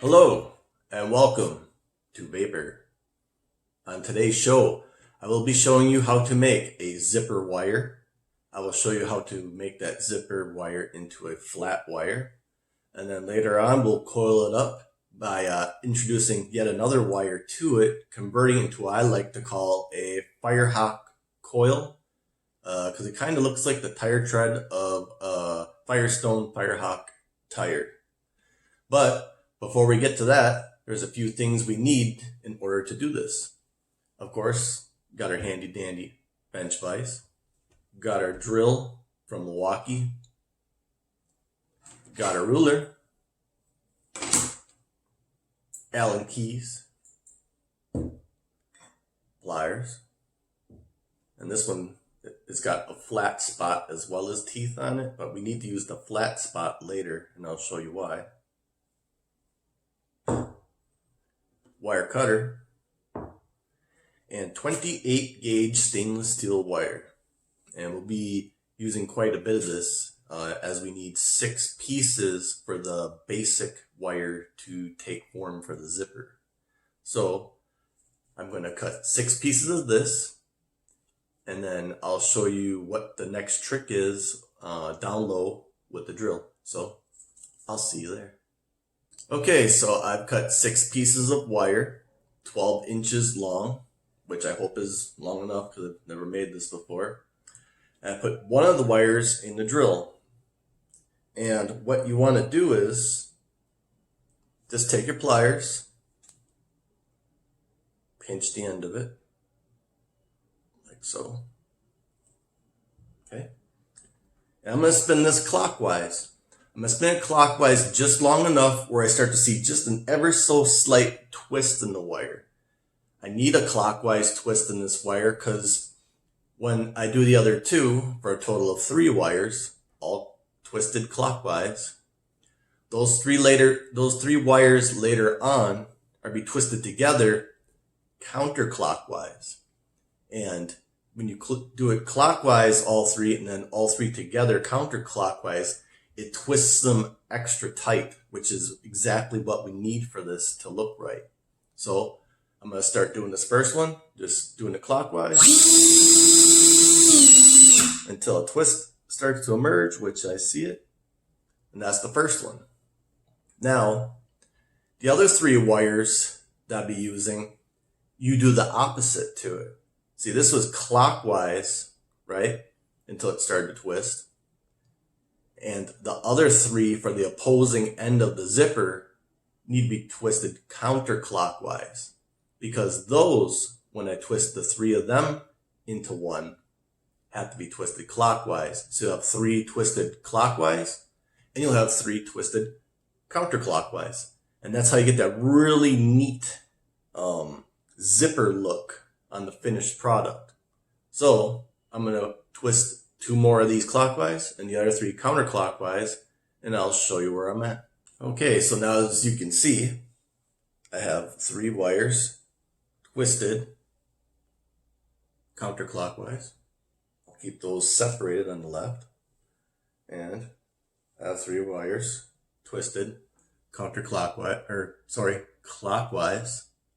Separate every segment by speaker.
Speaker 1: Hello and welcome to Vapor. On today's show, I will be showing you how to make a zipper wire. I will show you how to make that zipper wire into a flat wire. And then later on, we'll coil it up by introducing yet another wire to it, converting it into what I like to call a Firehawk coil, because it kind of looks like the tire tread of a Firestone Firehawk tire. But before we get to that, there's a few things we need in order to do this. Of course, got our handy dandy bench vise, got our drill from Milwaukee, got our ruler, Allen keys, pliers, and this one it's got a flat spot as well as teeth on it, but we need to use the flat spot later, and I'll show you why. Wire cutter, and 28 gauge stainless steel wire. And we'll be using quite a bit of this as we need 6 pieces for the basic wire to take form for the zipper. So I'm going to cut 6 pieces of this, and then I'll show you what the next trick is down low with the drill. So I'll see you there. Okay, so I've cut 6 pieces of wire, 12 inches long, which I hope is long enough because I've never made this before. And I put one of the wires in the drill. And what you want to do is just take your pliers, pinch the end of it, like so. Okay. And I'm going to spin this clockwise. I'm going to spin it clockwise just long enough where I start to see just an ever so slight twist in the wire. I need a clockwise twist in this wire because when I do the other 2, for a total of 3 wires, all twisted clockwise, those 3 wires later on are be twisted together counterclockwise. And when you do it clockwise, all 3, and then all 3 together counterclockwise, it twists them extra tight, which is exactly what we need for this to look right. So I'm going to start doing this first one, just doing it clockwise until a twist starts to emerge, which I see it. And that's the first one. Now, the other 3 wires that I'll be using, you do the opposite to it. See, this was clockwise, right, until it started to twist. And the other 3 for the opposing end of the zipper need to be twisted counterclockwise, because those, when I twist the 3 of them into one, have to be twisted clockwise. So you'll have 3 twisted clockwise, and you'll have 3 twisted counterclockwise. And that's how you get that really neat zipper look on the finished product. So I'm going to twist 2 more of these clockwise and the other 3 counterclockwise, and I'll show you where I'm at. Okay, so now as you can see, I have 3 wires twisted counterclockwise. I'll keep those separated on the left. And I have 3 wires twisted clockwise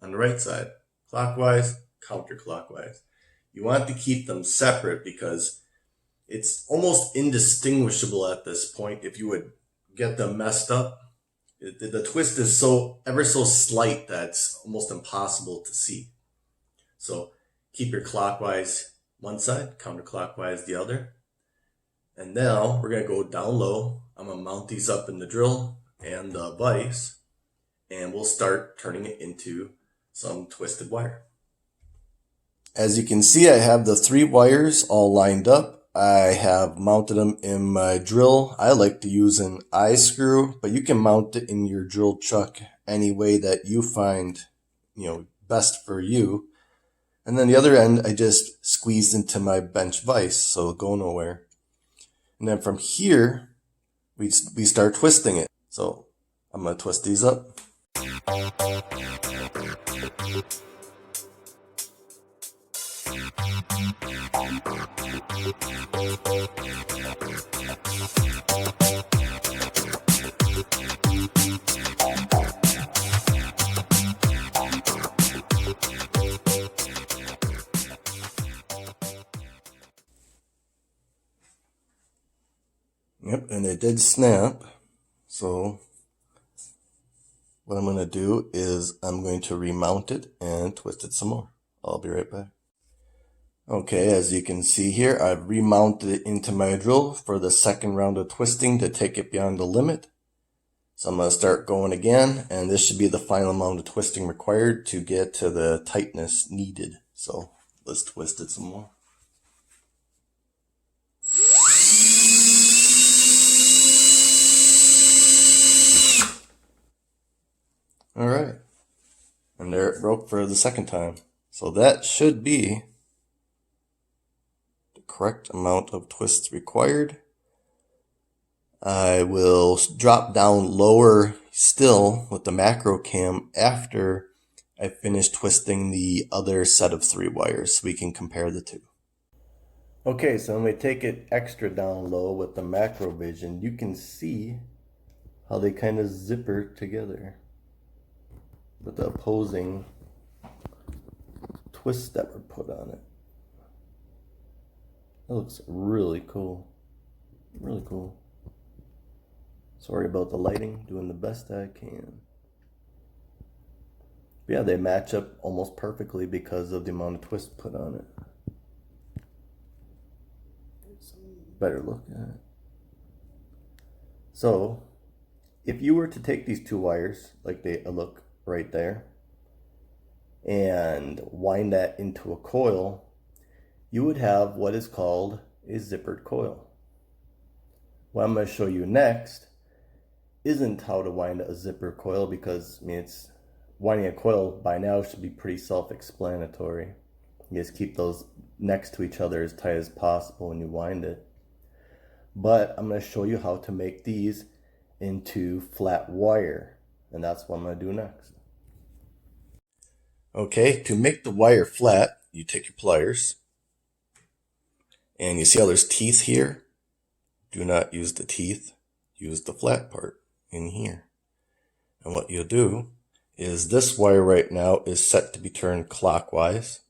Speaker 1: on the right side. Clockwise, counterclockwise. You want to keep them separate because it's almost indistinguishable at this point if you would get them messed up. The twist is ever so slight that it's almost impossible to see. So keep your clockwise one side, counterclockwise the other. And now we're going to go down low. I'm going to mount these up in the drill and the vise, and we'll start turning it into some twisted wire. As you can see, I have the 3 wires all lined up. I have mounted them in my drill. I like to use an eye screw, but you can mount it in your drill chuck any way that you find, best for you. And then the other end, I just squeezed into my bench vise, so it'll go nowhere. And then from here, we start twisting it. So I'm going to twist these up. Yep, and it did snap. So what I'm going to do is I'm going to remount it and twist it some more. I'll be right back. Okay, as you can see here, I've remounted it into my drill for the second round of twisting to take it beyond the limit. So I'm going to start going again, and this should be the final amount of twisting required to get to the tightness needed. So let's twist it some more. All right, and there it broke for the second time. So that should be the correct amount of twists required. I will drop down lower still with the macro cam after I finish twisting the other set of 3 wires so we can compare the two. Okay, so when we take it extra down low with the macro vision, you can see how they kind of zipper together with the opposing twists that were put on it. That looks really cool. Really cool. Sorry about the lighting, doing the best I can. But yeah, they match up almost perfectly because of the amount of twist put on it. Better look at it. So, if you were to take these 2 wires, like they look right there, and wind that into a coil, you would have what is called a zippered coil. What I'm going to show you next isn't how to wind a zipper coil, because I mean, it's winding a coil by now should be pretty self-explanatory. You just keep those next to each other as tight as possible when you wind it. But I'm going to show you how to make these into flat wire, and that's what I'm going to do next. Okay, to make the wire flat, you take your pliers, and you see how there's teeth here? Do not use the teeth, use the flat part in here. And what you'll do is this wire right now is set to be turned clockwise.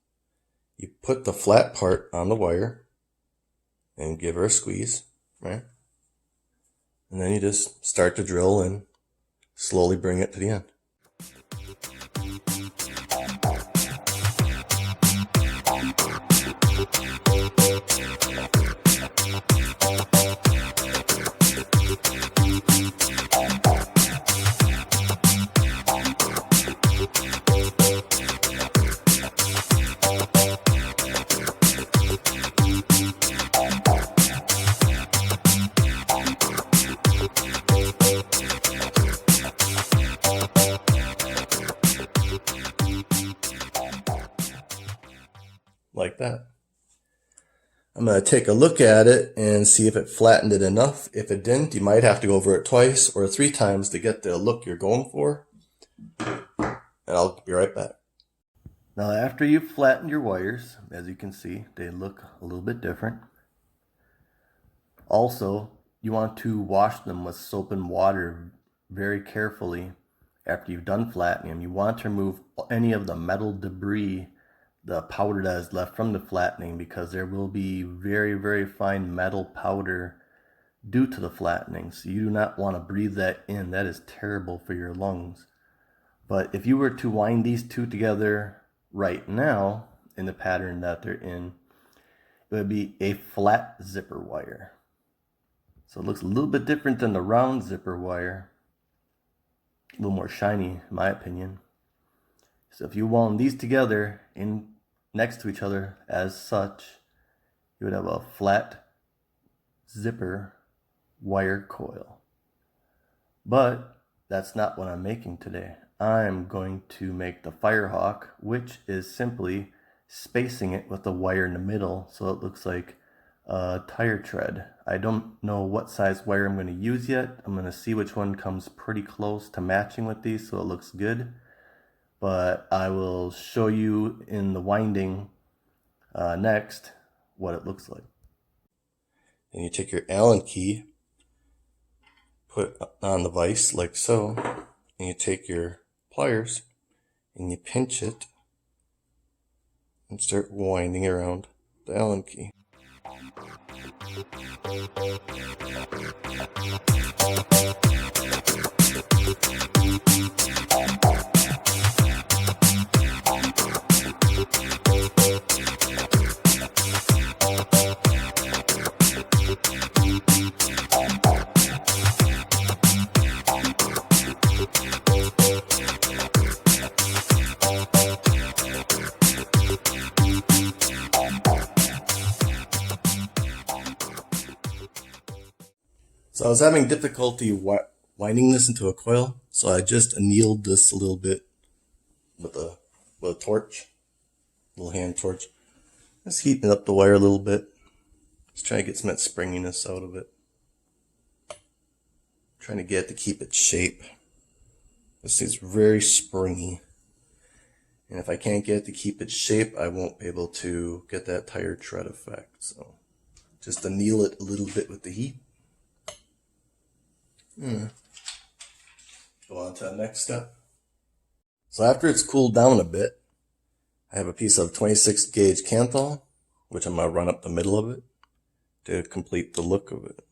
Speaker 1: You put the flat part on the wire and give her a squeeze, right? And then you just start to drill and slowly bring it to the end. Like that. I'm going to take a look at it and see if it flattened it enough. If it didn't, you might have to go over it twice or 3 times to get the look you're going for. And I'll be right back. Now after you've flattened your wires, as you can see, they look a little bit different. Also, you want to wash them with soap and water very carefully after you've done flattening them. You want to remove any of the metal debris, the powder that is left from the flattening, because there will be very, very fine metal powder due to the flattening. So you do not want to breathe that in. That is terrible for your lungs. But if you were to wind these 2 together right now in the pattern that they're in, it would be a flat zipper wire. So it looks a little bit different than the round zipper wire. A little more shiny, in my opinion. So if you wound these together in next to each other as such, you would have a flat zipper wire coil. But that's not what I'm making today. I'm going to make the Firehawk, which is simply spacing it with a wire in the middle so it looks like a tire tread. I don't know what size wire I'm going to use yet. I'm going to see which one comes pretty close to matching with these so it looks good. But I will show you in the winding next what it looks like. Then you take your Allen key, put it on the vise like so, and you take your pliers and you pinch it and start winding around the Allen key. So I was having difficulty winding this into a coil, so I just annealed this a little bit with a torch, little hand torch. Just heating up the wire a little bit. Just trying to get some of that springiness out of it. Trying to get it to keep its shape. This is very springy. And if I can't get it to keep its shape, I won't be able to get that tire tread effect. So just anneal it a little bit with the heat. Go on to the next step. So after it's cooled down a bit, I have a piece of 26 gauge Kanthal, which I'm going to run up the middle of it to complete the look of it.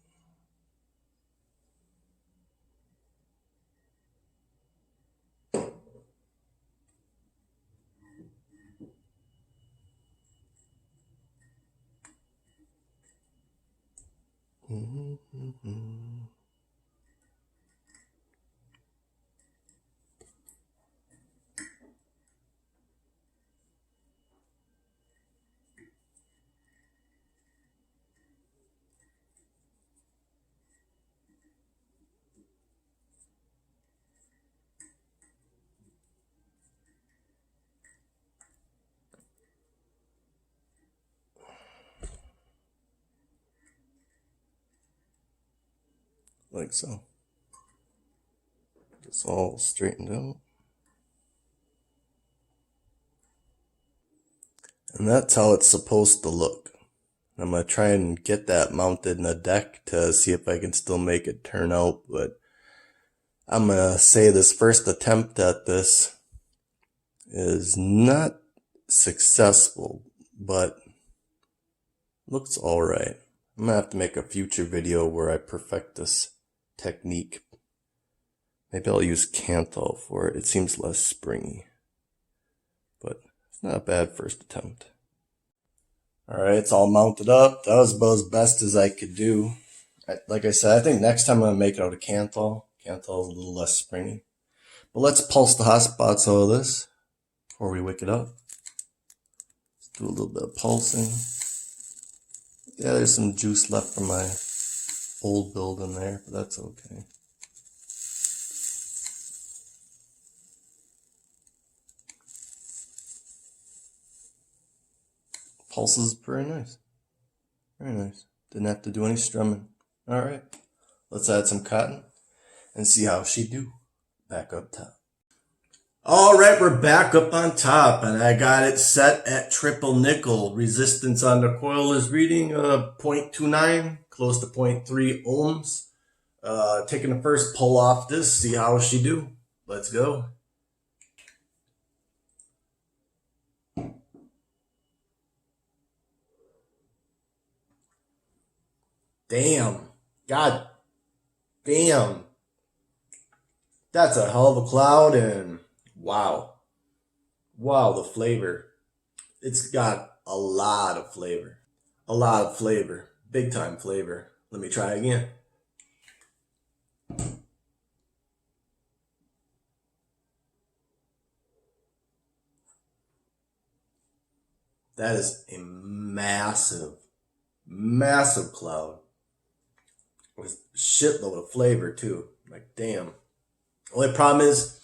Speaker 1: Like so. It's all straightened out. And that's how it's supposed to look. I'm going to try and get that mounted in a deck to see if I can still make it turn out, but I'm going to say this first attempt at this is not successful, but looks alright. I'm going to have to make a future video where I perfect this technique. Maybe I'll use Kanthal for it. It seems less springy, but it's not a bad first attempt. Alright, it's all mounted up. That was about as best as I could do. Like I said, I think next time I'm going to make it out of Kanthal. Kanthal is a little less springy. But let's pulse the hot spots out of this before we wick it up. Let's do a little bit of pulsing. Yeah, there's some juice left from my old build in there, but that's okay. Pulses very nice. Very nice. Didn't have to do any strumming. Alright, let's add some cotton and see how she do. Back up top. Alright, we're back up on top, and I got it set at triple nickel. Resistance on the coil is reading 0.29, close to 0.3 ohms. Taking the first pull off this, see how she do. Let's go. Damn. God damn. That's a hell of a cloud, and wow. Wow, the flavor. It's got a lot of flavor. A lot of flavor. Big time flavor. Let me try again. That is a massive, massive cloud. With a shitload of flavor too. Like, damn. Only problem is,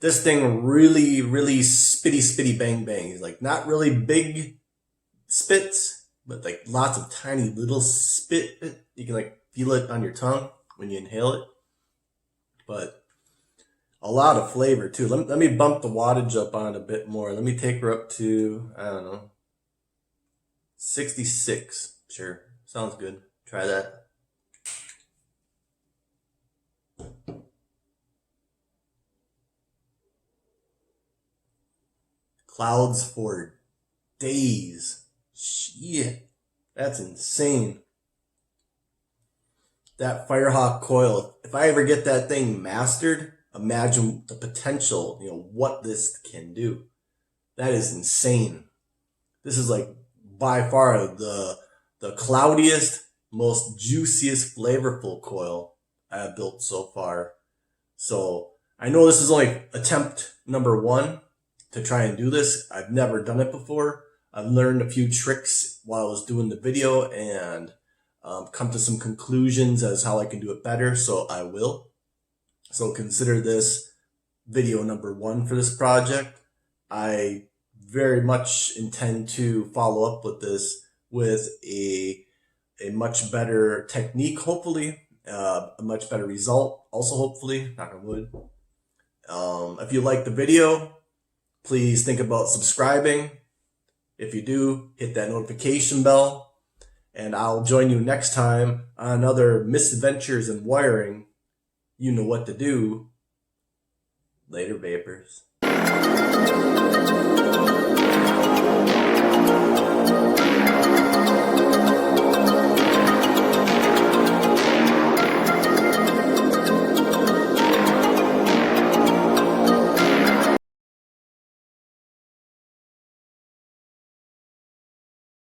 Speaker 1: this thing really, really spitty bang bangs. Like, not really big spits, but like lots of tiny little spit. You can like feel it on your tongue when you inhale it. But a lot of flavor too. Let me bump the wattage up on it a bit more. Let me take her up to, I don't know, 66. Sure, sounds good. Try that. Clouds for days. Shit. That's insane. that Firehawk coil, if I ever get that thing mastered, imagine the potential, what this can do. That is insane. This is like by far the cloudiest, most juiciest, flavorful coil I have built so far. So I know this is only attempt number 1 to try and do this. I've never done it before. I've learned a few tricks while I was doing the video and come to some conclusions as how I can do it better. So I will. So consider this video number 1 for this project. I very much intend to follow up with this with a much better technique, hopefully, a much better result, also hopefully, knock on wood. If you like the video, please think about subscribing. If you do, hit that notification bell, and I'll join you next time on other misadventures in wiring. You know what to do. Later, vapors.